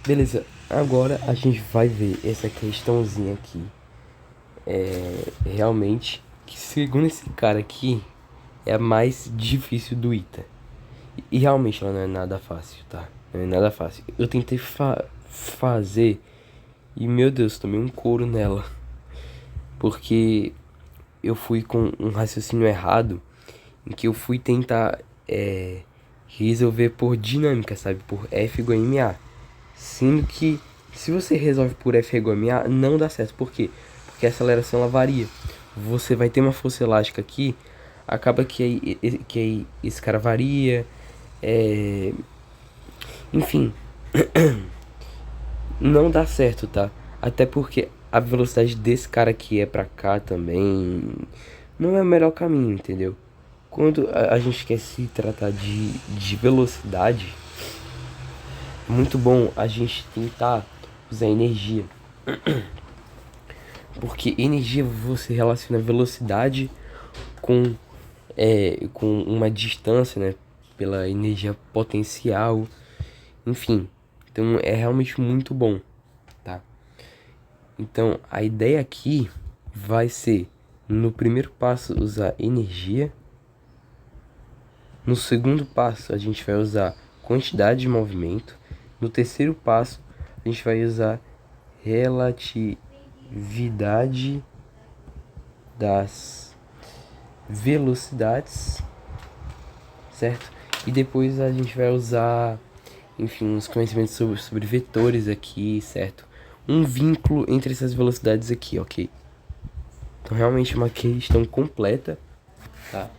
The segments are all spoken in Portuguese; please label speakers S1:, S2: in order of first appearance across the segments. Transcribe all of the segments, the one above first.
S1: Beleza, agora a gente vai ver essa questãozinha aqui. Realmente, que segundo esse cara aqui, é a mais difícil do ITA. E realmente ela não é nada fácil, tá? Não é nada fácil. Eu tentei fazer e, meu Deus, tomei um couro nela. Porque eu fui com um raciocínio errado, em que eu fui tentar resolver por dinâmica, sabe? Por F igual a MA. Sendo que se você resolve por F igual a MA, não dá certo. Por quê? Porque a aceleração ela varia. Você vai ter uma força elástica aqui, acaba que aí esse cara varia. Enfim, não dá certo, tá? Até porque a velocidade desse cara aqui é pra cá também. Não é o melhor caminho, entendeu? Quando a gente quer se tratar de velocidade, é muito bom a gente tentar usar energia. Porque energia você relaciona velocidade com, com uma distância, né? Pela energia potencial. Enfim, então é realmente muito bom, tá? Então a ideia aqui vai ser, no primeiro passo, usar energia. No segundo passo, a gente vai usar quantidade de movimento. No terceiro passo, a gente vai usar relatividade das velocidades, certo? E depois a gente vai usar, enfim, uns conhecimentos sobre vetores aqui, certo? Um vínculo entre essas velocidades aqui, ok? Então realmente uma questão completa, tá?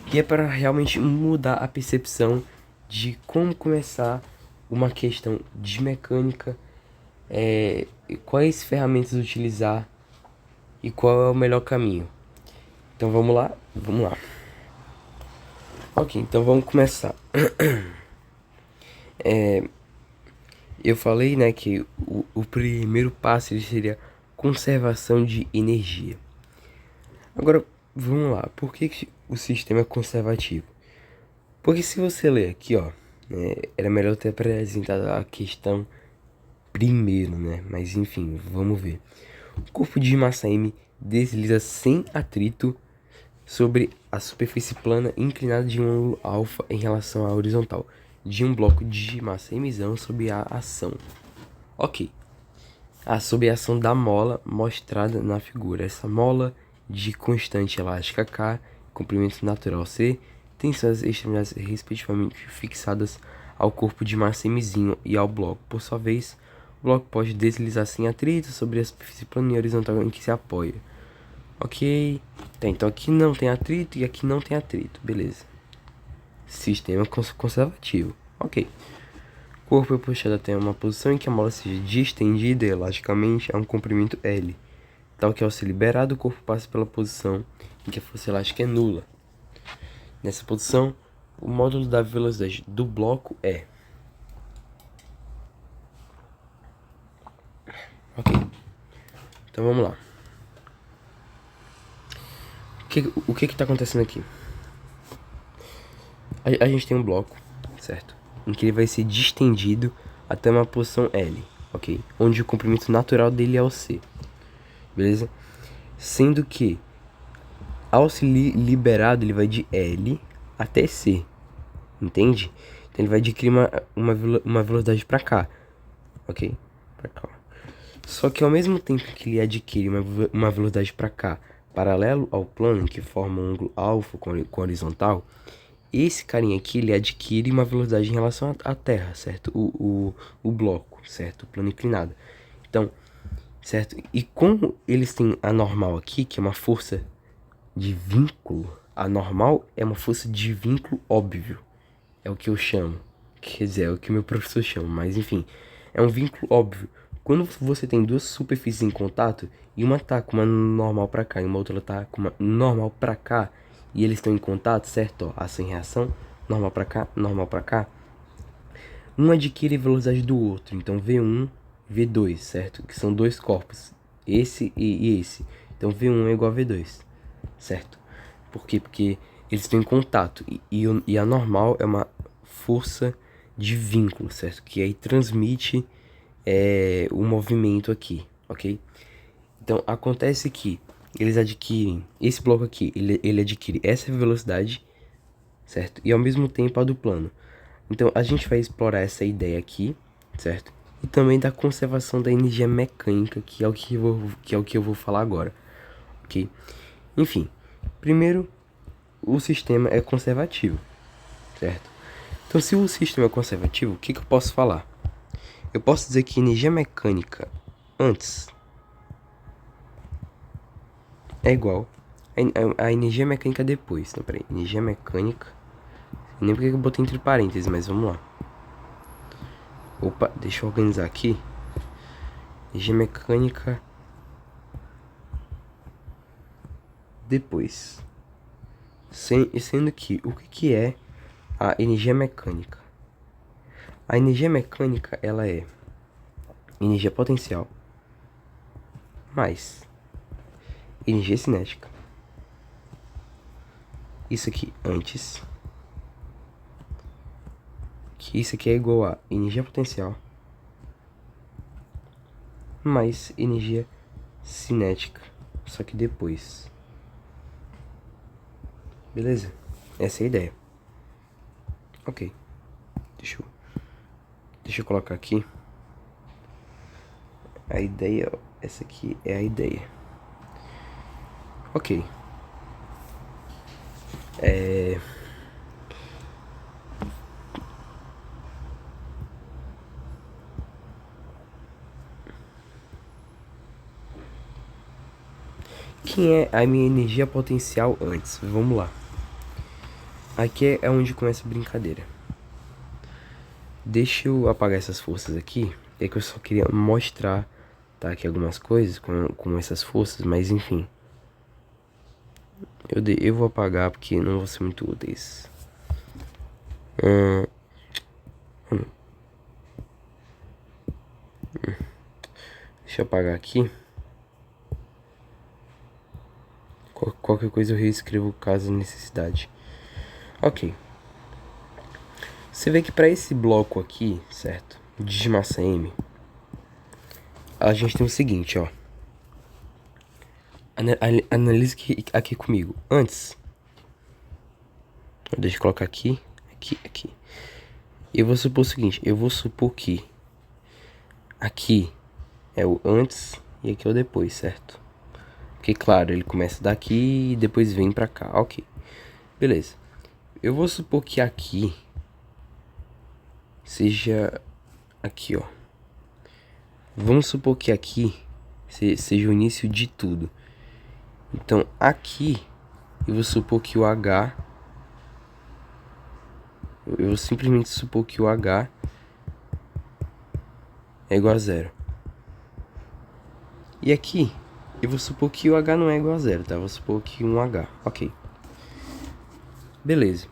S1: Que é para realmente mudar a percepção de como começar uma questão de mecânica, quais ferramentas utilizar e qual é o melhor caminho. Então vamos lá, vamos lá. Ok, então vamos começar. Eu falei, né, que o primeiro passo seria conservação de energia. Agora, vamos lá. Por que o sistema é conservativo? Porque se você ler aqui, ó, era melhor ter apresentado a questão primeiro, né? Mas enfim, vamos ver. O corpo de massa M desliza sem atrito sobre a superfície plana inclinada de um ângulo alfa em relação à horizontal de um bloco de massa emissão sob a ação. Ok. Sob a ação da mola mostrada na figura. Essa mola de constante elástica K, comprimento natural C, tem suas extremidades respectivamente fixadas ao corpo de massa emizinho e ao bloco. Por sua vez, o bloco pode deslizar sem atrito sobre a superfície plana e horizontal em que se apoia. Ok. Tá, então aqui não tem atrito e aqui não tem atrito. Beleza. Sistema conservativo. Ok. O corpo é puxado até uma posição em que a mola seja distendida elasticamente a um comprimento L, tal que ao ser liberado o corpo passa pela posição em que a força elástica é nula. Nessa posição, o módulo da velocidade do bloco é... Ok. Então vamos lá. O que está acontecendo aqui? A gente tem um bloco, certo? Em que ele vai ser distendido até uma posição L, ok? Onde o comprimento natural dele é o C, beleza? Sendo que, ao ser liberado, ele vai de L até C, entende? Então ele vai adquirir uma velocidade para cá, ok? Pra cá. Só que ao mesmo tempo que ele adquire uma velocidade para cá, paralelo ao plano que forma um ângulo alfa com horizontal, esse carinha aqui, ele adquire uma velocidade em relação à Terra, certo? O bloco, certo? O plano inclinado. Então, certo? E como eles têm a normal aqui, que é uma força de vínculo, a normal é uma força de vínculo óbvio. É o que eu chamo. Quer dizer, é o que meu professor chama, mas enfim. É um vínculo óbvio. Quando você tem duas superfícies em contato, e uma tá com uma normal pra cá e uma outra tá com uma normal pra cá, e eles estão em contato, certo? Ó, ação e reação, normal pra cá. Um adquire velocidade do outro, então V1, V2, certo? Que são dois corpos, esse e esse. Então V1 é igual a V2, certo? Por quê? Porque eles estão em contato, e a normal é uma força de vínculo, certo? Que aí transmite o movimento aqui, ok? Então, acontece que eles adquirem, esse bloco aqui, ele adquire essa velocidade, certo? E ao mesmo tempo a do plano. Então, a gente vai explorar essa ideia aqui, certo? E também da conservação da energia mecânica, que é o que eu vou falar agora, ok? Enfim, primeiro, o sistema é conservativo, certo? Então, se o sistema é conservativo, o que eu posso falar? Eu posso dizer que energia mecânica antes é igual a energia mecânica depois. Não, peraí. Energia mecânica. Nem porque eu botei entre parênteses, mas vamos lá. Opa, deixa eu organizar aqui. Energia mecânica depois. Sendo que, o que é a energia mecânica? A energia mecânica, ela é energia potencial mais energia cinética. Isso aqui antes. Que isso aqui é igual a energia potencial mais energia cinética. Só que depois. Beleza? Essa é a ideia. Ok. Deixa eu colocar aqui. A ideia, essa aqui é a ideia. Ok. Quem é a minha energia potencial antes? Vamos lá. Aqui é onde começa a brincadeira. Deixa eu apagar essas forças aqui. É que eu só queria mostrar, tá, aqui algumas coisas com essas forças, mas enfim. Eu vou apagar porque não vão ser muito úteis. Deixa eu apagar aqui. Qualquer coisa eu reescrevo caso necessidade. Ok. Você vê que para esse bloco aqui, certo? De massa M, a gente tem o seguinte, ó. Analise aqui comigo. Antes, deixa eu colocar aqui. Eu vou supor o seguinte, eu vou supor que aqui é o antes e aqui é o depois, certo? Porque, claro, ele começa daqui e depois vem pra cá, ok. Beleza. Eu vou supor que aqui seja aqui, ó. Vamos supor que aqui seja o início de tudo. Então, aqui, eu vou supor que o H... Eu vou simplesmente supor que o H é igual a zero. E aqui, eu vou supor que o H não é igual a zero, tá? Eu vou supor que um H, ok. Beleza.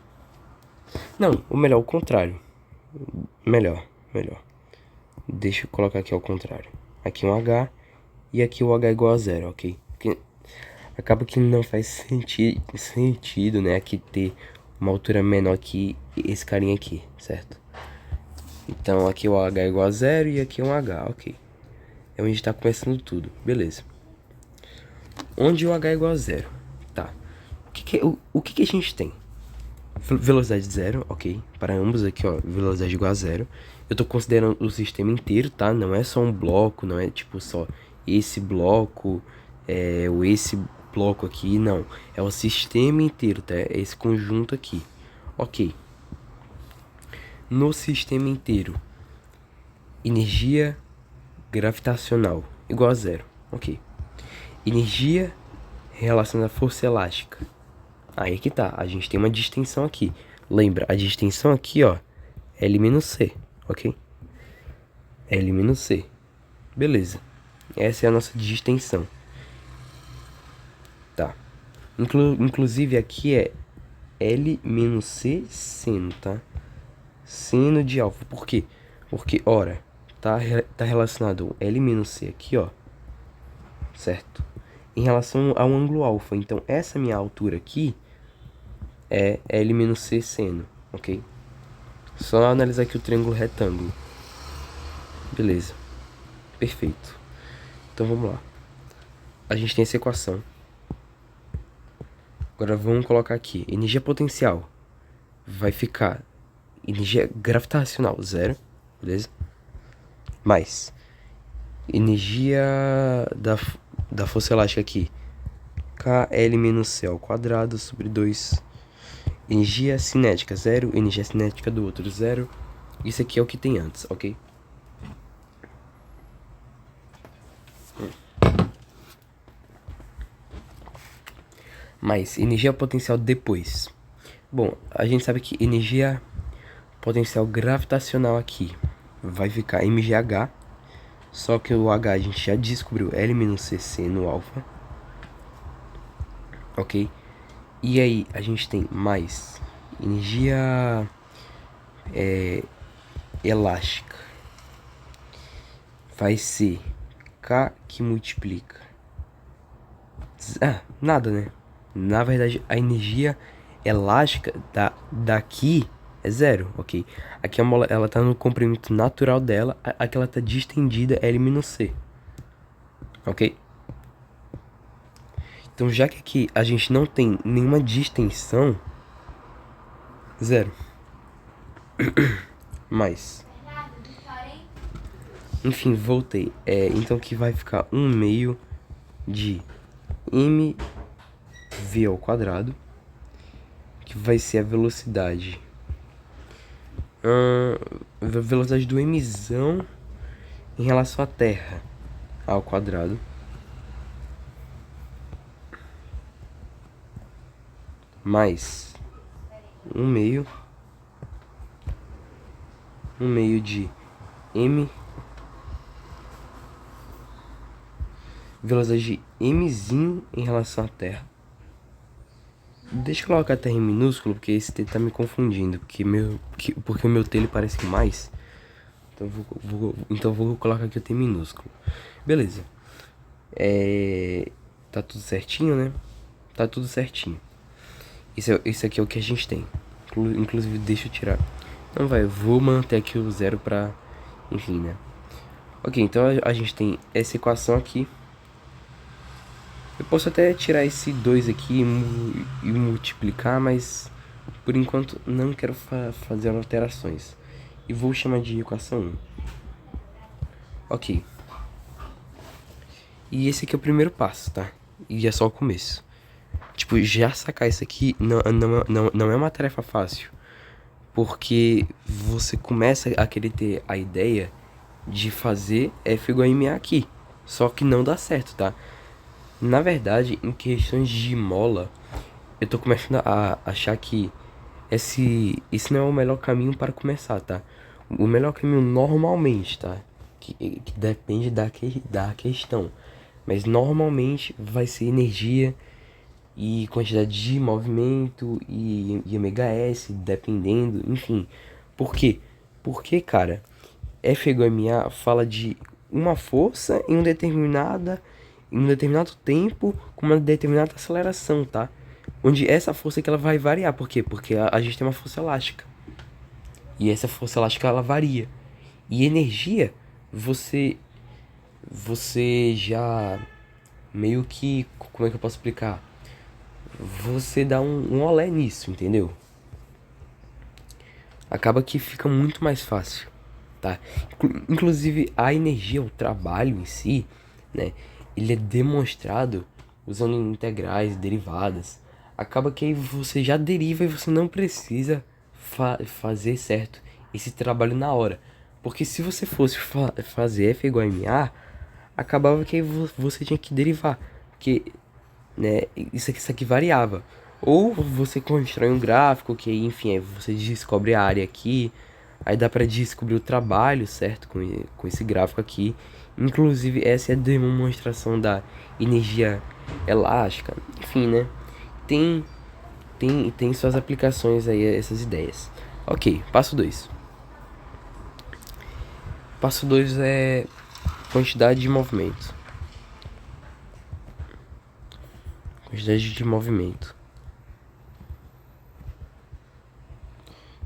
S1: Não, ou melhor, o contrário. Melhor. Deixa eu colocar aqui ao contrário. Aqui um H e aqui o H é igual a zero, ok? Porque acaba que não faz sentido, né? Aqui ter uma altura menor que esse carinha aqui, certo? Então aqui o H é igual a zero e aqui é um H, ok. É onde está começando tudo, beleza. Onde o H é igual a zero, tá. O que a gente tem? Velocidade zero, ok. Para ambos aqui, ó, velocidade igual a zero. Eu tô considerando o sistema inteiro, tá? Não é só um bloco, não é tipo só esse bloco, ou esse bloco aqui, não. É o sistema inteiro, tá? É esse conjunto aqui, ok. No sistema inteiro, energia gravitacional igual a zero, ok. Energia relacionada à força elástica. Aí que tá, a gente tem uma distinção aqui. Lembra, a distinção aqui, ó, L-C, ok? L-C. Beleza. Essa é a nossa distinção. Tá. Inclusive aqui é L-C seno, tá? Seno de alfa. Por quê? Porque, ora, tá relacionado L-C aqui, ó. Certo? Em relação ao ângulo alfa. Então, essa minha altura aqui é L-C seno, ok? Só analisar aqui o triângulo retângulo. Beleza. Perfeito. Então vamos lá. A gente tem essa equação. Agora vamos colocar aqui. Energia potencial vai ficar energia gravitacional, 0. Beleza? Mais energia da força elástica aqui, KL menos C ao quadrado sobre 2. Energia cinética, 0. Energia cinética do outro, 0. Isso aqui é o que tem antes, ok? Mas energia potencial depois. Bom, a gente sabe que energia potencial gravitacional aqui vai ficar mgh. Só que o H a gente já descobriu, L-cc no alfa. Ok? E aí a gente tem mais energia elástica. Vai ser K que multiplica. Nada, né? Na verdade, a energia elástica daqui é 0, ok? Aqui a mola, ela tá no comprimento natural dela, aqui ela tá distendida, L-C. Ok? Então, já que aqui a gente não tem nenhuma distensão, 0. Mais. Enfim, voltei. Então aqui vai ficar 1/2 de mv ao quadrado, que vai ser a velocidade. Velocidade do emissão em relação à Terra ao quadrado. Mais 1/2 de m, velocidade de mzinho em relação à Terra. Deixa eu colocar a Terra em minúsculo, porque esse T tá me confundindo, porque o meu T ele parece mais. Então vou colocar aqui o T minúsculo. Beleza. Tá tudo certinho, né? Tá tudo certinho. Isso aqui é o que a gente tem. Inclusive, deixa eu tirar. Não vai, eu vou manter aqui o 0 pra... Enfim, né? Ok, então a gente tem essa equação aqui. Eu posso até tirar esse 2 aqui e multiplicar, mas por enquanto não quero fazer alterações. E vou chamar de equação 1. Ok. E esse aqui é o primeiro passo, tá? E é só o começo. Tipo, já sacar isso aqui não é uma tarefa fácil. Porque você começa a querer ter a ideia de fazer F igual a MA aqui. Só que não dá certo, tá? Na verdade, em questões de mola, eu tô começando a achar que esse não é o melhor caminho para começar, tá? O melhor caminho normalmente, tá? Que depende da questão. Mas normalmente vai ser energia e quantidade de movimento e MHS, dependendo, enfim. Por quê? Porque, cara, F igual a MA fala de uma força em um determinado tempo com uma determinada aceleração, tá? Onde essa força que ela vai variar. Por quê? Porque a gente tem uma força elástica. E essa força elástica ela varia. E energia, você já meio que, como é que eu posso explicar? Você dá um olé nisso, entendeu? Acaba que fica muito mais fácil, tá? Inclusive a energia, o trabalho em si, né? Ele é demonstrado usando integrais, derivadas. Acaba que aí você já deriva e você não precisa fazer certo esse trabalho na hora. Porque se você fosse fazer F igual a MA, acabava que aí você tinha que derivar. Porque, né, isso aqui variava. Ou você constrói um gráfico que, enfim, aí você descobre a área aqui. Aí dá pra descobrir o trabalho, certo? Com esse gráfico aqui. Inclusive, essa é a demonstração da energia elástica. Enfim, né? Tem suas aplicações aí, essas ideias. Ok, passo 2. Passo 2 é quantidade de movimento. Quantidade de movimento.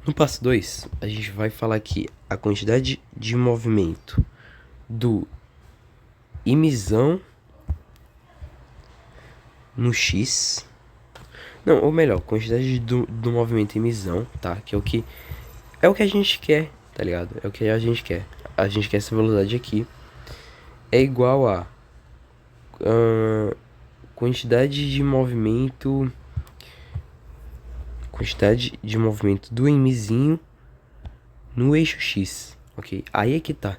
S1: No passo 2, a gente vai falar que a quantidade de movimento do emisão no X. Não, ou melhor, quantidade do movimento em emisão, tá? Que é o que a gente quer, tá ligado? É o que a gente quer. A gente quer essa velocidade aqui. É igual a quantidade de movimento do emizinho no eixo X, ok? Aí é que tá.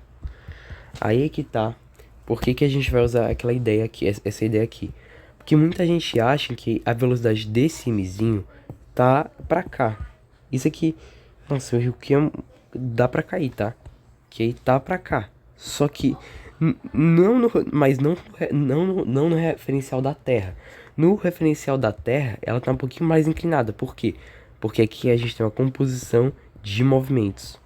S1: Por que a gente vai usar aquela ideia aqui, essa ideia aqui? Porque muita gente acha que a velocidade desse emizinho tá pra cá. Isso aqui, nossa, o que dá pra cair, tá? Que aí tá pra cá. Só que não no referencial da Terra. No referencial da Terra, ela tá um pouquinho mais inclinada. Por quê? Porque aqui a gente tem uma composição de movimentos.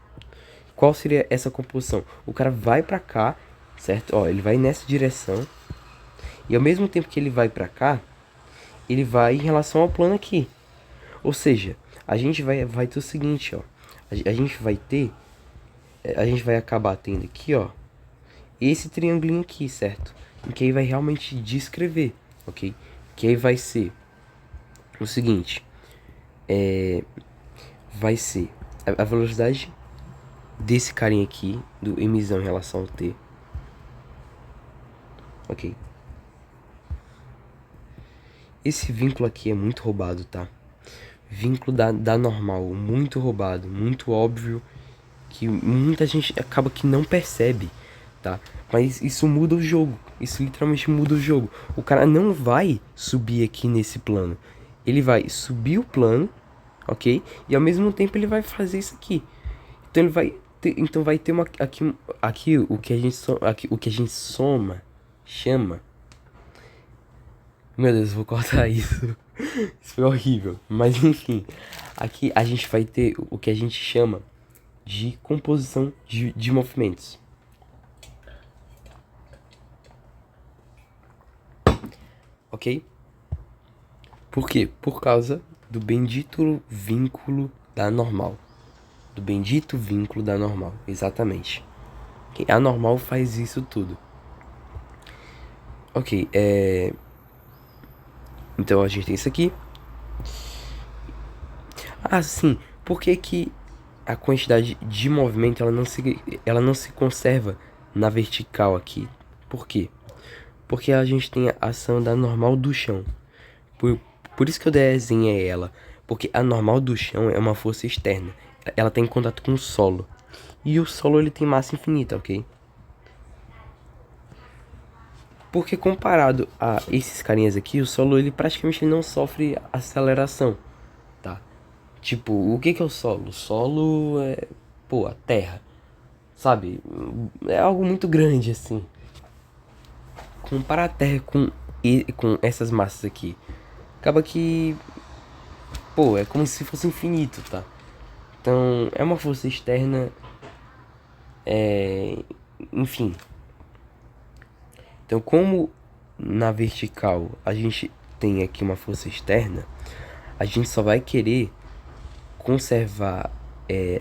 S1: Qual seria essa composição? O cara vai pra cá, certo? Ó, ele vai nessa direção. E ao mesmo tempo que ele vai pra cá, ele vai em relação ao plano aqui. Ou seja, a gente vai ter o seguinte, ó. A gente vai acabar tendo aqui, ó, esse triangulinho aqui, certo? E que aí vai realmente descrever, ok? Que aí vai ser o seguinte, vai ser a velocidade desse carinha aqui, do emissão em relação ao T, ok? Esse vínculo aqui é muito roubado, tá? Vínculo da normal, muito roubado, muito óbvio, que muita gente acaba que não percebe, tá? Mas isso muda o jogo, isso literalmente muda o jogo. O cara não vai subir aqui nesse plano, ele vai subir o plano, ok? E ao mesmo tempo ele vai fazer isso aqui. Então ele vai ter uma aqui o que a gente chama. Meu Deus, vou cortar isso. Isso foi horrível, mas enfim, aqui a gente vai ter o que a gente chama de composição de movimentos. Ok? Por quê? Por causa do bendito vínculo da normal. Do bendito vínculo da normal, exatamente. A normal faz isso tudo. Ok, então a gente tem isso aqui. Ah, sim. Por que a quantidade de movimento ela não se conserva na vertical aqui? Por quê? Porque a gente tem a ação da normal do chão. Por isso que eu desenhei ela. Porque a normal do chão é uma força externa. Ela tem contato com o solo. E o solo ele tem massa infinita, ok? Porque comparado a esses carinhas aqui, o solo ele praticamente não sofre aceleração, tá? Tipo, o que é o solo? O solo é, pô, a terra, sabe? É algo muito grande assim. Comparar a terra com essas massas aqui, acaba que, pô, é como se fosse infinito, tá? Então, é uma força externa, enfim. Então, como na vertical a gente tem aqui uma força externa, a gente só vai querer conservar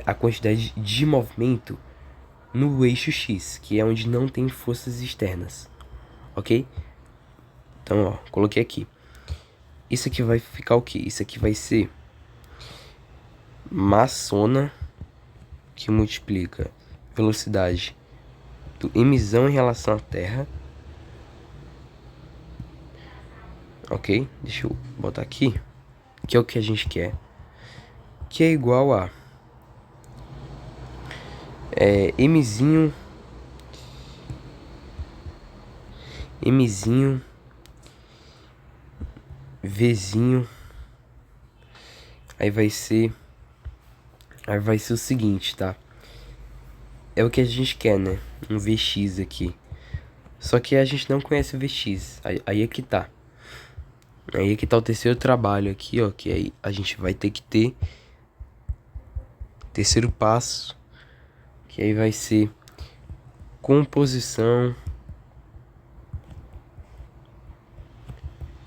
S1: a quantidade de movimento no eixo X, que é onde não tem forças externas, ok? Então, ó, coloquei aqui. Isso aqui vai ficar o quê? Isso aqui vai ser massona, que multiplica velocidade do emissão em relação à Terra. Ok? Deixa eu botar aqui. Que é o que a gente quer. Que é igual a Mzinho Vzinho. Aí vai ser o seguinte, tá? É o que a gente quer, né? Um Vx aqui. Só que a gente não conhece o Vx. Aí é que tá. Aí é que tá o terceiro trabalho aqui, ó. Que aí a gente vai ter que ter terceiro passo. Que aí vai ser composição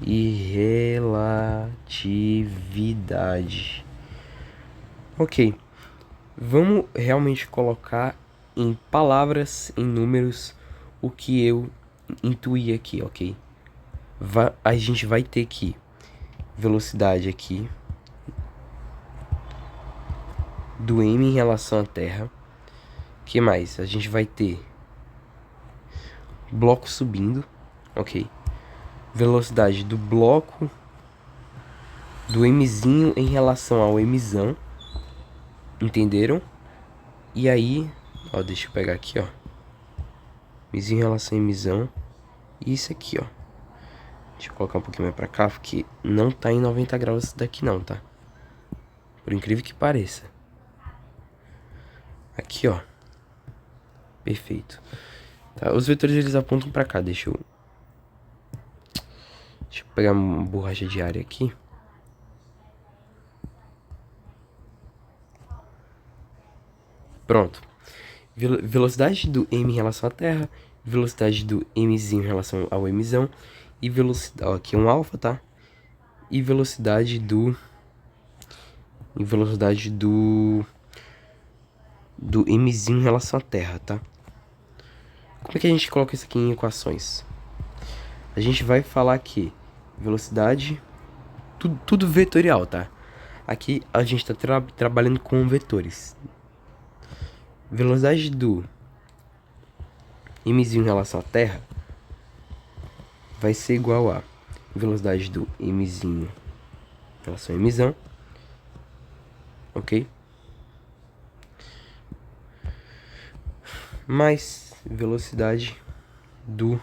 S1: e relatividade. Ok. Vamos realmente colocar em palavras, em números, o que eu intuir aqui, ok? A gente vai ter que velocidade aqui do M em relação à Terra. Que mais? A gente vai ter bloco subindo, ok? Velocidade do bloco do Mzinho em relação ao Mzão, entenderam? E aí, ó, deixa eu pegar aqui, ó, Mzinho em relação ao Mzão, e isso aqui, ó. Deixa eu colocar um pouquinho mais pra cá, porque não tá em 90 graus isso daqui não, tá? Por incrível que pareça. Aqui, ó. Perfeito. Tá, os vetores eles apontam pra cá, deixa eu pegar uma borracha de área aqui. Pronto. Velocidade do M em relação à Terra, velocidade do Mzinho em relação ao Mzão, e velocidade, ó, aqui é um alfa, tá? E velocidade do Mzinho em relação à Terra, tá? Como é que a gente coloca isso aqui em equações? A gente vai falar que velocidade, tudo vetorial, tá? Aqui a gente tá trabalhando com vetores. Velocidade do Mzinho em relação à Terra vai ser igual a velocidade do Mzinho em relação ao Mzão, ok? Mais velocidade do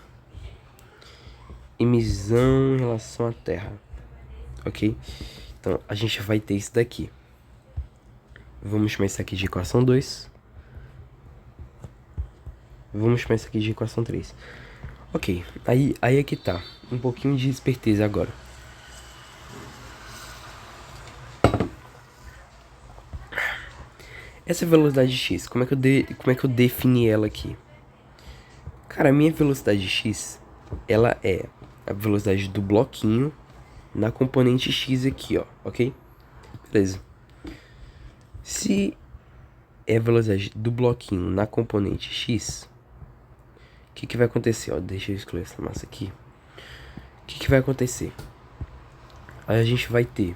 S1: Mzão em relação à Terra, ok? Então a gente vai ter isso daqui. Vamos chamar isso aqui de equação 2. Vamos chamar isso aqui de equação 3. Ok, aí é que tá. Um pouquinho de esperteza agora. Essa velocidade x, como é que eu defini ela aqui? Cara, a minha velocidade x, ela é a velocidade do bloquinho na componente x aqui, ó, ok? Beleza. Se é a velocidade do bloquinho na componente x, o que vai acontecer? Ó, deixa eu excluir essa massa aqui. O que vai acontecer? Aí a gente vai ter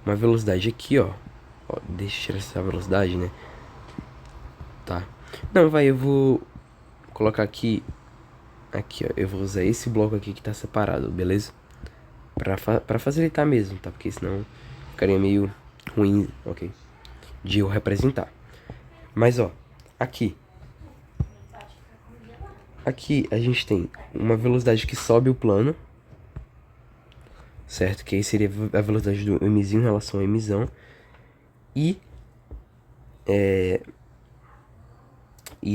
S1: uma velocidade aqui, ó. Deixa eu tirar essa velocidade, né? Tá. Não, eu vou colocar aqui. Aqui, ó. Eu vou usar esse bloco aqui que tá separado, beleza? Pra facilitar mesmo, tá? Porque senão ficaria meio ruim, ok? De eu representar. Mas, ó. Aqui a gente tem uma velocidade que sobe o plano, certo? Que aí seria a velocidade do Mzinho em relação ao Mzão. E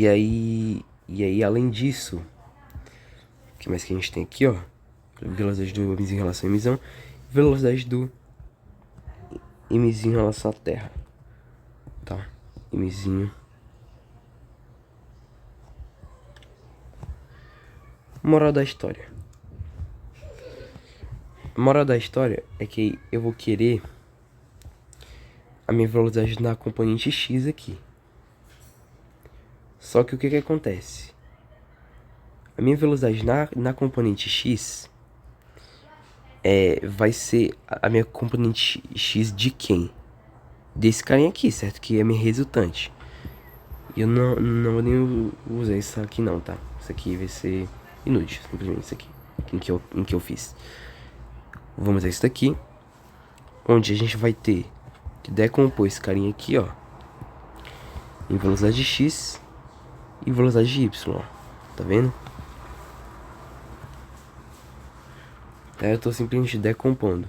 S1: aí, além disso, o que mais que a gente tem aqui, ó? Velocidade do Mzinho em relação ao Mzão. Velocidade do Mzinho em relação à Terra. Tá? Mzinho. Moral da história. A moral da história é que eu vou querer a minha velocidade na componente x aqui. Só que o que acontece? A minha velocidade na componente x vai ser a minha componente x de quem? Desse carinha aqui, certo? Que é minha resultante. E eu não vou nem usar isso aqui não, tá? Isso aqui vai ser inútil, simplesmente isso aqui em que eu fiz. Vamos a isso daqui, onde a gente vai ter que decompor esse carinha aqui, ó, em velocidade de x e velocidade de y, ó. Tá vendo? Aí eu tô simplesmente decompondo.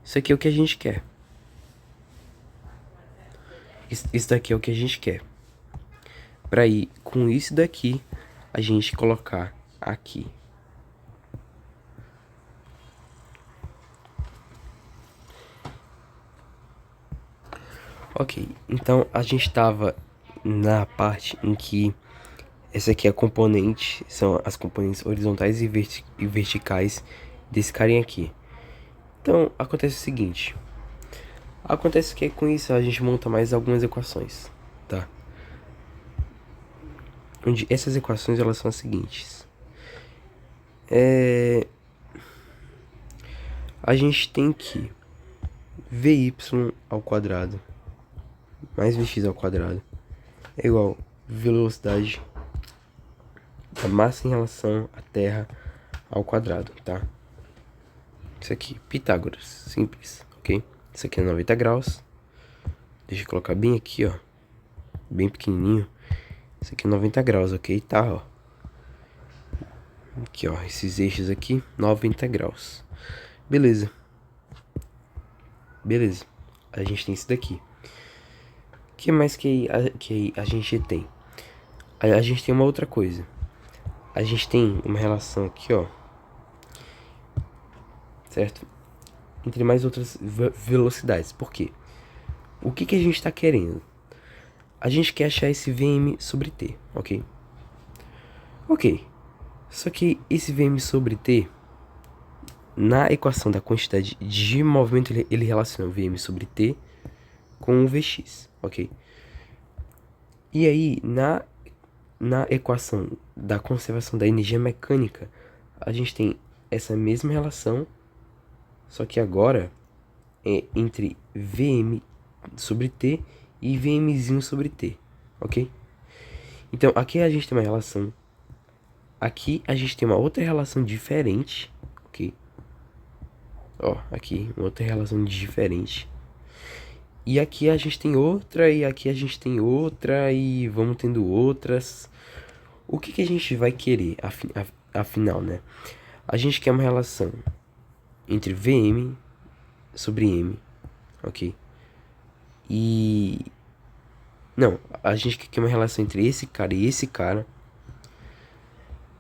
S1: Isso aqui é o que a gente quer. Isso daqui é o que a gente quer. Pra ir com isso daqui, a gente colocar aqui. Ok, então a gente estava na parte em que essa aqui é a componente, são as componentes horizontais e verticais desse carinha aqui. Então acontece o seguinte, acontece que com isso a gente monta mais algumas equações, tá? onde essas equações elas são as seguintes. A gente tem que vy ao quadrado mais vx ao quadrado é igual velocidade da massa em relação à Terra ao quadrado, tá? Isso aqui, Pitágoras, simples, ok? Isso aqui é 90 graus. Deixa eu colocar bem aqui, ó, bem pequenininho. Isso aqui é 90 graus, ok? Tá, ó. Aqui, ó, esses eixos aqui, 90 graus. Beleza. Beleza. A gente tem isso daqui. O que mais que a gente tem? A gente tem uma outra coisa. A gente tem uma relação aqui, ó, certo? Entre mais outras velocidades. Por quê? O que a gente tá querendo? A gente quer achar esse Vm sobre T, ok? Ok. Só que esse Vm sobre T, na equação da quantidade de movimento, ele relaciona o Vm sobre T com o Vx, ok? E aí, na equação da conservação da energia mecânica, a gente tem essa mesma relação, só que agora é entre Vm sobre T e Vmzinho sobre T, ok? Então, aqui a gente tem uma relação, aqui a gente tem uma outra relação diferente, ok? Ó, aqui, uma outra relação diferente. E aqui a gente tem outra, e aqui a gente tem outra, e vamos tendo outras. O que a gente vai querer, afinal, né? A gente quer uma relação entre Vm sobre M, ok? E... Não, a gente quer uma relação entre esse cara e esse cara,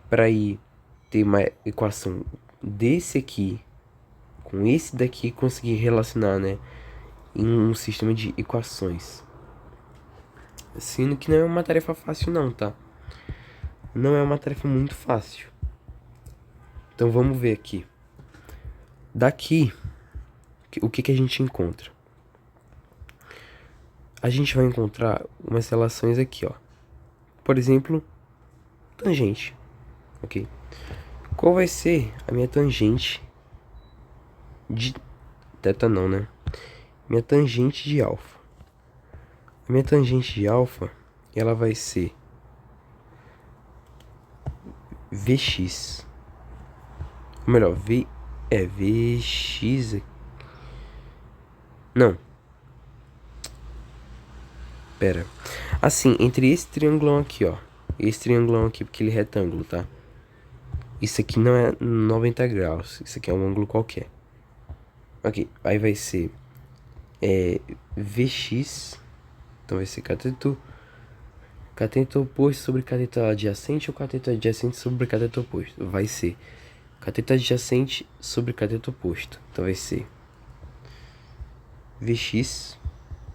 S1: para ir ter uma equação desse aqui com esse daqui, conseguir relacionar, né, em um sistema de equações. Sendo que não é uma tarefa fácil não, tá? Não é uma tarefa muito fácil. Então vamos ver aqui. Daqui, o que a gente encontra? A gente vai encontrar umas relações aqui, ó. Por exemplo, tangente, ok? Qual vai ser a minha tangente de θ não, né? Minha tangente de alfa. A minha tangente de alfa, ela vai ser Vx. Ou melhor, Vx. Não. Pera. Assim, entre esse triangulão aqui, ó. Esse triangulão aqui, porque ele é retângulo, tá? Isso aqui não é 90 graus. Isso aqui é um ângulo qualquer. Ok, aí vai ser Vx. Então vai ser cateto oposto sobre cateto adjacente ou cateto adjacente sobre cateto oposto. Vai ser cateto adjacente sobre cateto oposto. Então vai ser Vx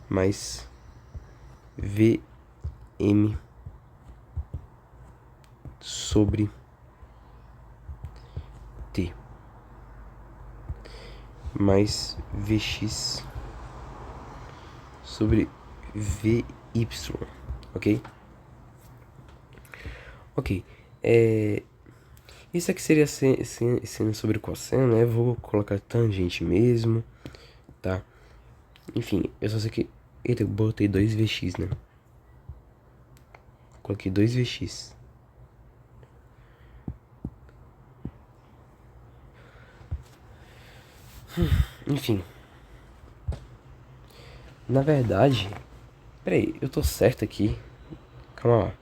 S1: mais Vm sobre T mais Vx sobre Vy, ok? Ok, isso aqui seria seno sobre cosseno, né? Vou colocar tangente mesmo, tá? Enfim, eu só sei que... Eita, eu botei 2Vx, né? Coloquei 2Vx. Enfim. Na verdade... Peraí, eu tô certo aqui. Calma lá.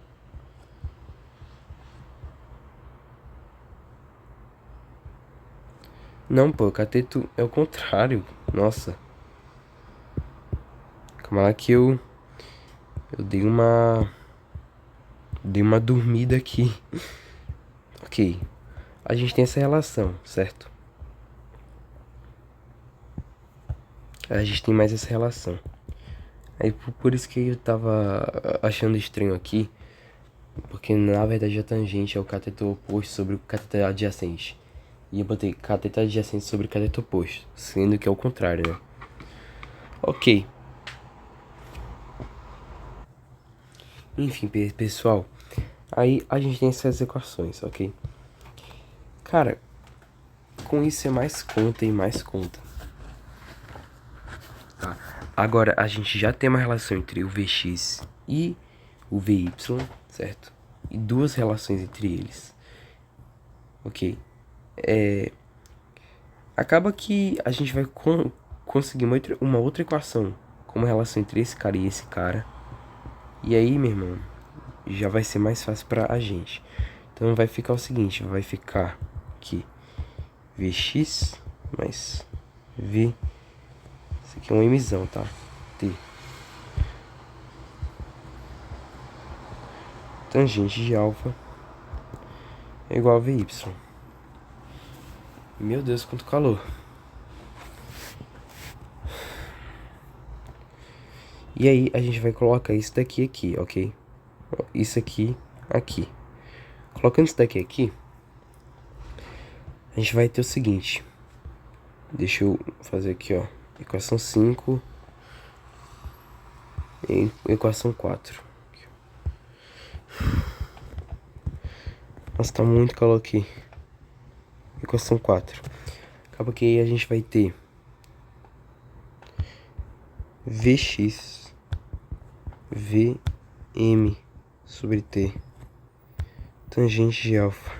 S1: Não, pô, o cateto é o contrário. Nossa. Calma lá que eu dei uma dormida aqui. Ok. A gente tem essa relação, certo? A gente tem mais essa relação. Aí por isso que eu tava achando estranho aqui. Porque na verdade a tangente é o cateto oposto sobre o cateto adjacente. E eu botei cateto adjacente sobre cateto oposto. Sendo que é o contrário, né? Ok. Enfim, pessoal. Aí a gente tem essas equações, ok? Cara, com isso é mais conta e mais conta. Tá. Agora a gente já tem uma relação entre o Vx e o Vy, certo? E duas relações entre eles. Ok? Acaba que a gente vai conseguir uma outra equação com uma relação entre esse cara e esse cara. E aí, meu irmão, já vai ser mais fácil pra a gente. Então vai ficar o seguinte, vai ficar aqui Vx mais V. Isso aqui é um Mzão, tá? T. Tangente de alfa é igual a Vy. Meu Deus, quanto calor. E aí a gente vai colocar isso daqui aqui, ok? Isso aqui, aqui. Colocando isso daqui aqui, a gente vai ter o seguinte. Deixa eu fazer aqui, ó. Equação 5 e equação 4. Nossa, tá muito calor aqui. Equação 4. Acaba que aí a gente vai ter Vx Vm sobre T tangente de alfa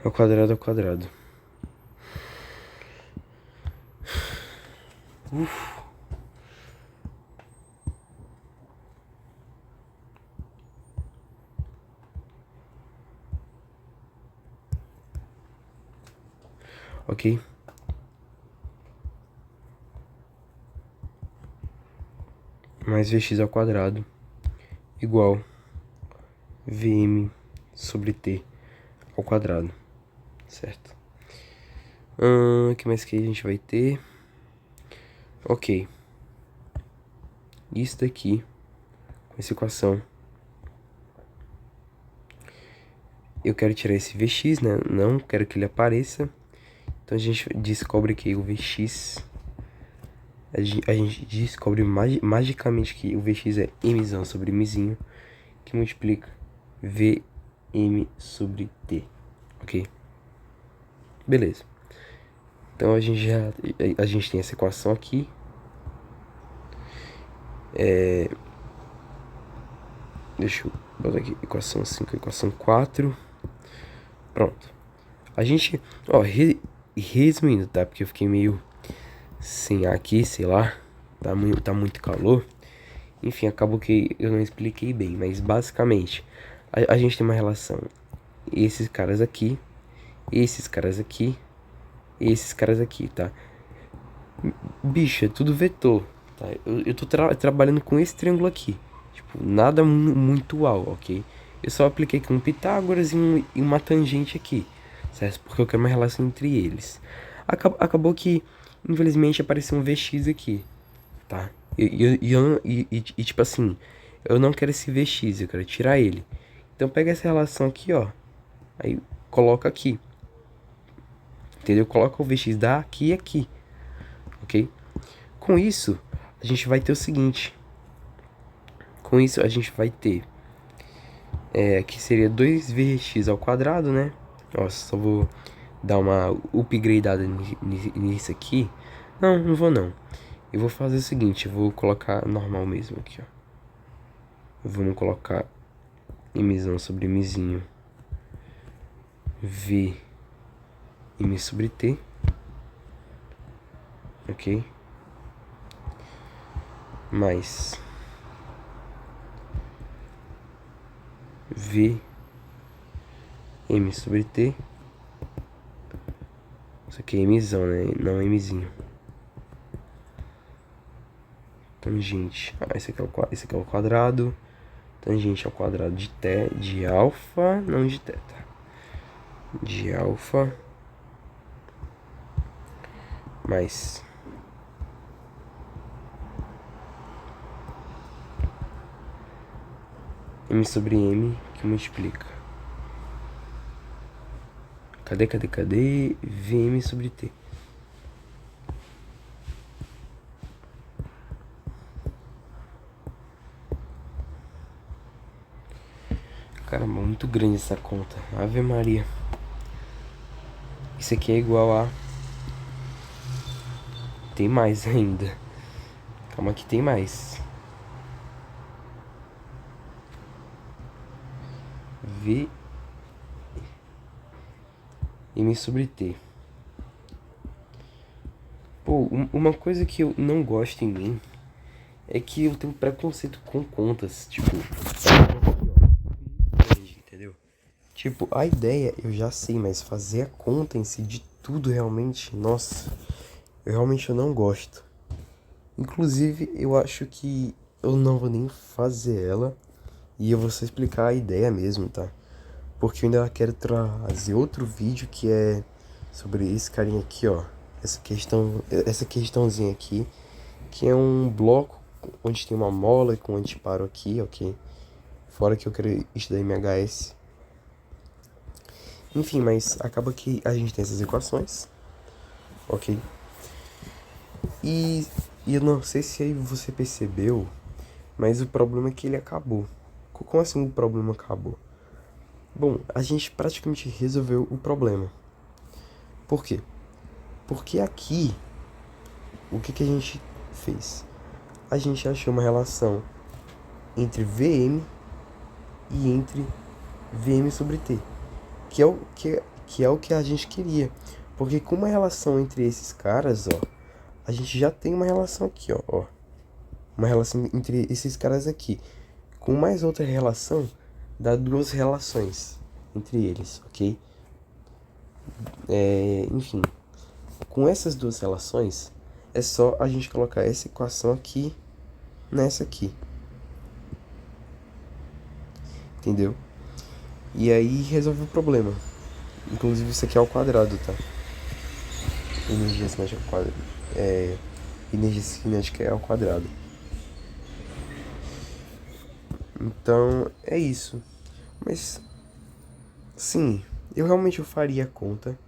S1: ao quadrado. Ok? Mais Vx ao quadrado igual Vm sobre T ao quadrado, certo? O que mais que a gente vai ter? Ok. Isso daqui, com essa equação, eu quero tirar esse Vx, né? Não quero que ele apareça. Então a gente descobre que o Vx... A gente descobre magicamente que o Vx é Mzão sobre Mzinho, que multiplica Vm sobre T, ok? Beleza. Então a gente tem essa equação aqui. Deixa eu botar aqui, equação 5, equação 4. Pronto. A gente, ó, resumindo, tá? Porque eu fiquei meio sem ar aqui, sei lá. Tá muito calor. Enfim, acabou que eu não expliquei bem. Mas basicamente, a gente tem uma relação. Esses caras aqui, esses caras aqui, esses caras aqui, tá? Bicho, é tudo vetor, tá? Eu tô trabalhando com esse triângulo aqui. Tipo, nada muito uau, ok? Eu só apliquei aqui um Pitágoras e uma tangente aqui, certo? Porque eu quero uma relação entre eles. Acabou que, infelizmente, apareceu um Vx aqui, tá? E tipo assim, eu não quero esse Vx, eu quero tirar ele. Então pega essa relação aqui, ó. Aí coloca aqui. Entendeu? Coloca o Vx daqui e aqui, ok? Com isso, a gente vai ter o seguinte. Com isso, a gente vai ter... que seria 2Vx ao quadrado, né? Nossa, só vou dar uma upgradeada nisso aqui. Não vou não. Eu vou fazer o seguinte, eu vou colocar normal mesmo aqui, ó. Vamos colocar Mzão sobre Mzinho. V M sobre T. Ok? Mais V M sobre T. Isso aqui é Mzão, né? Não é Mzinho. Tangente. Esse aqui é o quadrado. Tangente ao quadrado de alfa. Não de teta. De alfa. Mais M sobre M que multiplica. Cadê? Vm sobre T. Caramba, muito grande essa conta. Ave Maria. Isso aqui é igual a... Tem mais ainda. Calma que tem mais. V M sobre T. Pô, uma coisa que eu não gosto em mim é que eu tenho preconceito com contas. Tipo, entendeu? Tipo, a ideia eu já sei, mas fazer a conta em si de tudo realmente, nossa, eu não gosto. Inclusive, eu acho que eu não vou nem fazer ela e eu vou só explicar a ideia mesmo, tá? Porque eu ainda quero trazer outro vídeo que é sobre esse carinha aqui, ó. Essa questãozinha aqui, que é um bloco onde tem uma mola com antiparo aqui, ok? Fora que eu quero estudar MHS. Enfim, mas acaba que a gente tem essas equações, ok? E eu não sei se aí você percebeu, mas o problema é que ele acabou. Como assim o problema acabou? Bom, a gente praticamente resolveu o problema. Por quê? Porque aqui, o que a gente fez? A gente achou uma relação entre Vm e entre Vm sobre T, que é o que a gente queria. Porque com uma relação entre esses caras, ó, a gente já tem uma relação aqui, ó. Uma relação entre esses caras aqui. Com mais outra relação, dá duas relações entre eles, ok? Enfim, com essas duas relações, é só a gente colocar essa equação aqui nessa aqui. Entendeu? E aí resolve o problema. Inclusive isso aqui é ao quadrado, tá? Energia cinética ao quadrado. Energia cinética é ao quadrado. Então, é isso. Mas, sim, eu faria a conta.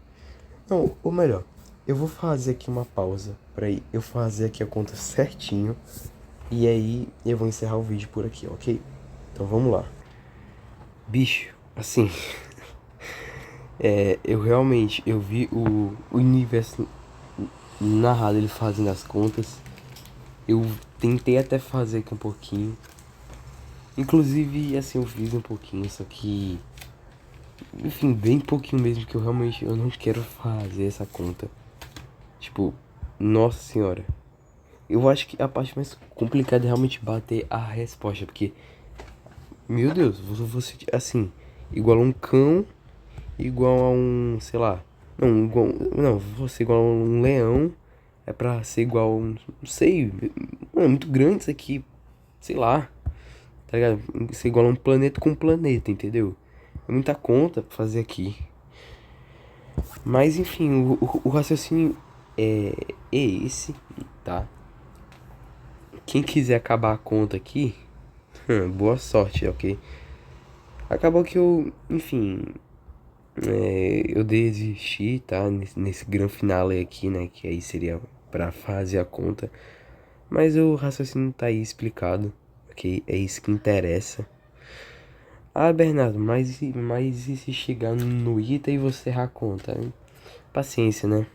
S1: Não, ou melhor, eu vou fazer aqui uma pausa pra eu fazer aqui a conta certinho. E aí eu vou encerrar o vídeo por aqui, ok? Então vamos lá. Bicho, assim, eu vi o universo narrado, ele fazendo as contas. Eu tentei até fazer aqui um pouquinho. Inclusive, assim, eu fiz um pouquinho, só que... Enfim, bem pouquinho mesmo, que eu não quero fazer essa conta. Tipo, nossa senhora. Eu acho que a parte mais complicada é realmente bater a resposta, porque... Meu Deus, você, assim, igual a um cão, igual a um, sei lá... Não, você igual a um leão, é pra ser igual a um... Não sei, mano, é muito grande isso aqui, sei lá. Tá ligado? Ser igual a um planeta com um planeta, entendeu? É muita conta pra fazer aqui. Mas enfim, o raciocínio é esse, tá? Quem quiser acabar a conta aqui, boa sorte, ok? Acabou que eu, enfim, eu desisti, tá? Nesse grande finale aqui, né? Que aí seria pra fazer a conta. Mas o raciocínio tá aí explicado, ok? É isso que interessa. Ah, Bernardo, mas e se chegar no Ita e você errar a conta? Hein? Paciência, né?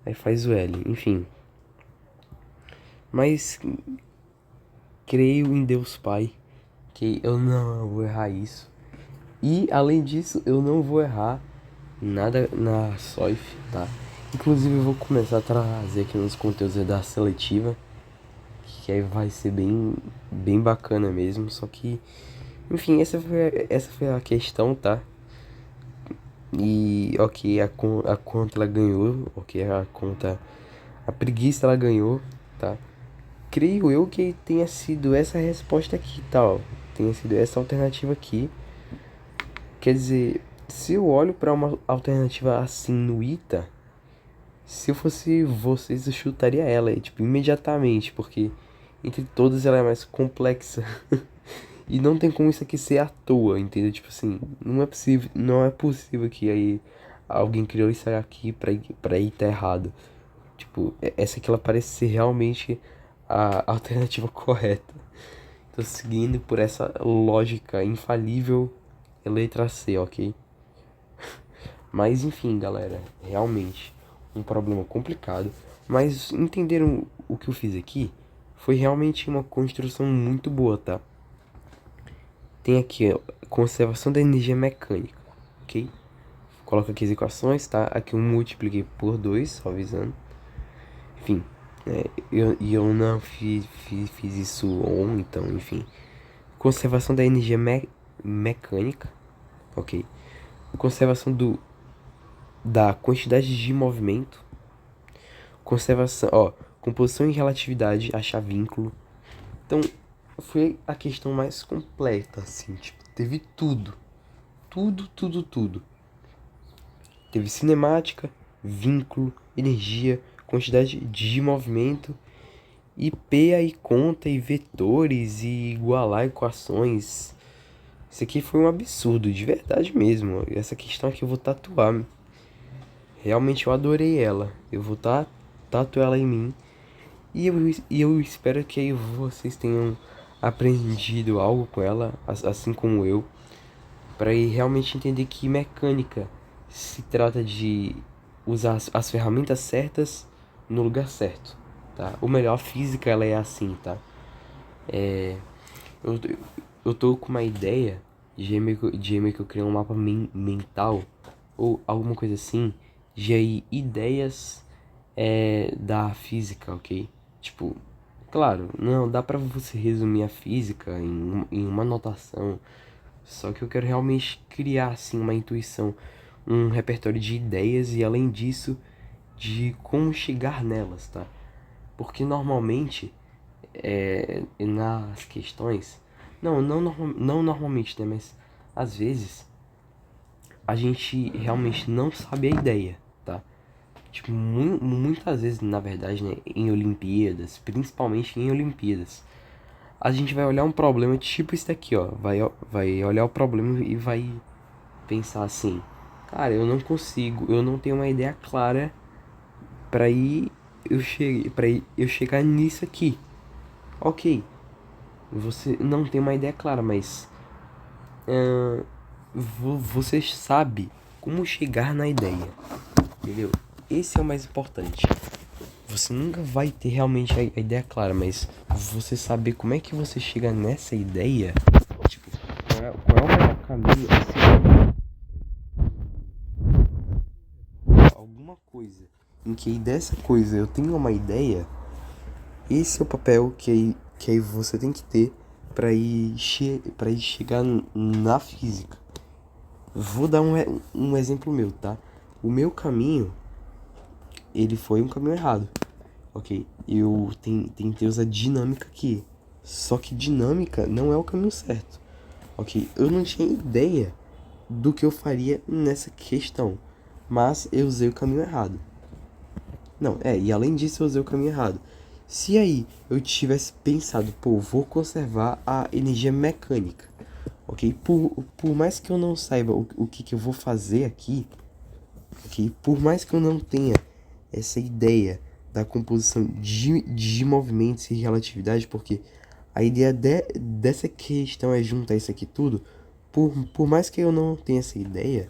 S1: Aí faz o L, enfim. Mas creio em Deus Pai que eu não vou errar isso. E além disso, eu não vou errar nada na SOIF, tá? Inclusive eu vou começar a trazer aqui uns conteúdos da seletiva, que aí vai ser bem bacana mesmo. Só que, enfim, essa foi a questão, tá? E ok, a conta ela ganhou, ok, a preguiça ela ganhou, tá? Creio eu que tenha sido essa resposta aqui, tal, tenha sido essa alternativa aqui. Quer dizer, se eu olho para uma alternativa assim no ITA, se eu fosse vocês, eu chutaria ela, tipo, imediatamente, porque entre todas ela é mais complexa. E não tem como isso aqui ser à toa, entendeu? Tipo assim, não é possível que aí alguém criou isso aqui pra ir tá errado. Tipo, essa aqui ela parece ser realmente a alternativa correta. Tô seguindo por essa lógica infalível é letra C, ok? Mas enfim, galera, realmente um problema complicado. Mas entenderam o que eu fiz aqui? Foi realmente uma construção muito boa, tá? Tem aqui, ó, conservação da energia mecânica, ok? Coloca aqui as equações, tá? Aqui eu multipliquei por 2, só avisando. Enfim, eu não fiz isso on, então, enfim. Conservação da energia mecânica, ok? Conservação da quantidade de movimento. Conservação, ó, composição e relatividade, achar vínculo. Então, foi a questão mais completa, assim, tipo, teve tudo. Tudo. Teve cinemática, vínculo, energia, quantidade de movimento, e P aí conta, e vetores, e igualar equações. Isso aqui foi um absurdo, de verdade mesmo. Essa questão aqui eu vou tatuar. Realmente eu adorei ela. Eu vou tatuar ela em mim. E eu espero que aí vocês tenham aprendido algo com ela, assim como eu, para ir realmente entender que mecânica se trata de usar as ferramentas certas no lugar certo, tá? Ou melhor, a física ela é assim, tá? Eu, eu tô com uma ideia de meio que eu criei um mapa mental ou alguma coisa assim, de aí ideias da física, ok? Tipo, claro, não dá pra você resumir a física em uma anotação, só que eu quero realmente criar assim uma intuição, um repertório de ideias e além disso, de como chegar nelas, tá? Porque normalmente nas questões, não normalmente, né? Mas às vezes a gente realmente não sabe a ideia, tá? Tipo, muitas vezes, na verdade, né, em Olimpíadas, principalmente em Olimpíadas, a gente vai olhar um problema tipo esse daqui, ó. Vai olhar o problema e vai pensar assim: cara, eu não consigo, eu não tenho uma ideia clara pra ir para eu chegar nisso aqui. Ok, você não tem uma ideia clara, mas você sabe como chegar na ideia, entendeu? Esse é o mais importante. Você nunca vai ter realmente a ideia clara, mas você saber como é que você chega nessa ideia, tipo, qual é o melhor caminho a alguma coisa em que dessa coisa eu tenho uma ideia, esse é o papel que aí você tem que ter para ir chegar na física. Vou dar um exemplo meu, tá? O meu caminho, ele foi um caminho errado. Ok, eu tentei usar dinâmica aqui. Só que dinâmica não é o caminho certo. Ok, eu não tinha ideia do que eu faria nessa questão. Mas eu usei o caminho errado. Não, e além disso eu usei o caminho errado. Se aí eu tivesse pensado, pô, vou conservar a energia mecânica. Ok, por mais que eu não saiba o que eu vou fazer aqui, ok, por mais que eu não tenha essa ideia da composição de movimentos e relatividade, porque a ideia dessa questão é juntar isso aqui tudo. Por mais que eu não tenha essa ideia,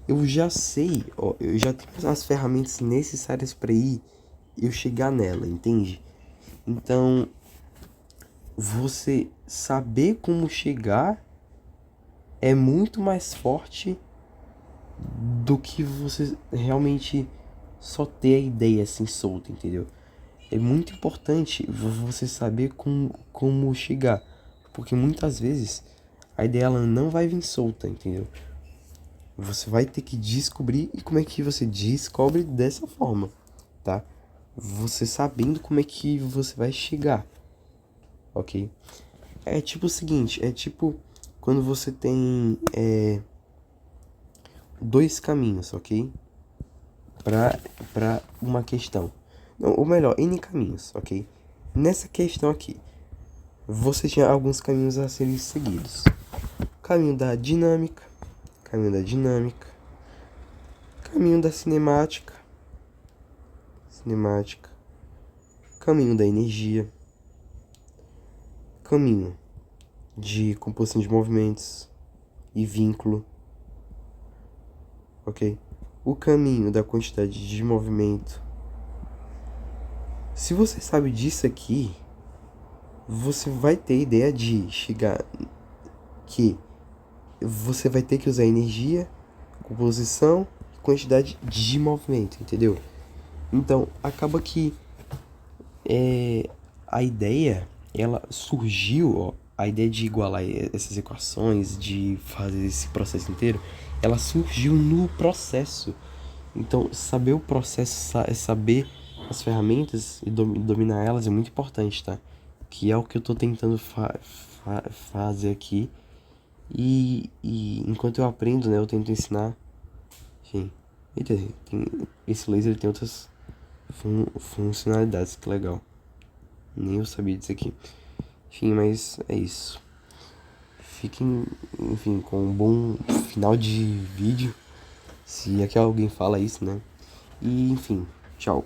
S1: eu já sei, ó, eu já tenho as ferramentas necessárias para eu chegar nela, entende? Então, você saber como chegar é muito mais forte do que você realmente só ter a ideia assim solta, entendeu? É muito importante você saber como chegar, porque muitas vezes a ideia ela não vai vir solta, entendeu? Você vai ter que descobrir, e como é que você descobre dessa forma, tá? Você sabendo como é que você vai chegar, ok? É tipo o seguinte, é tipo quando você tem dois caminhos, ok? Pra uma questão. Não, ou melhor, N caminhos, ok? Nessa questão aqui, você tinha alguns caminhos a serem seguidos. Caminho da dinâmica, caminho da dinâmica, caminho da cinemática, cinemática, caminho da energia, caminho de composição de movimentos, e vínculo, ok? O caminho da quantidade de movimento. Se você sabe disso aqui, você vai ter ideia de chegar que você vai ter que usar energia, composição e quantidade de movimento, entendeu? Então, acaba que a ideia, ela surgiu, ó, a ideia de igualar essas equações, de fazer esse processo inteiro, ela surgiu no processo. Então, saber o processo, saber as ferramentas e dominar elas é muito importante, tá? Que é o que eu tô tentando fazer aqui. E enquanto eu aprendo, né, eu tento ensinar. Enfim, eita, esse laser tem outras funcionalidades, que legal. Nem eu sabia disso aqui. Enfim, mas é isso. Fiquem, enfim, com um bom final de vídeo. Se é que alguém fala isso, né? E, enfim, tchau.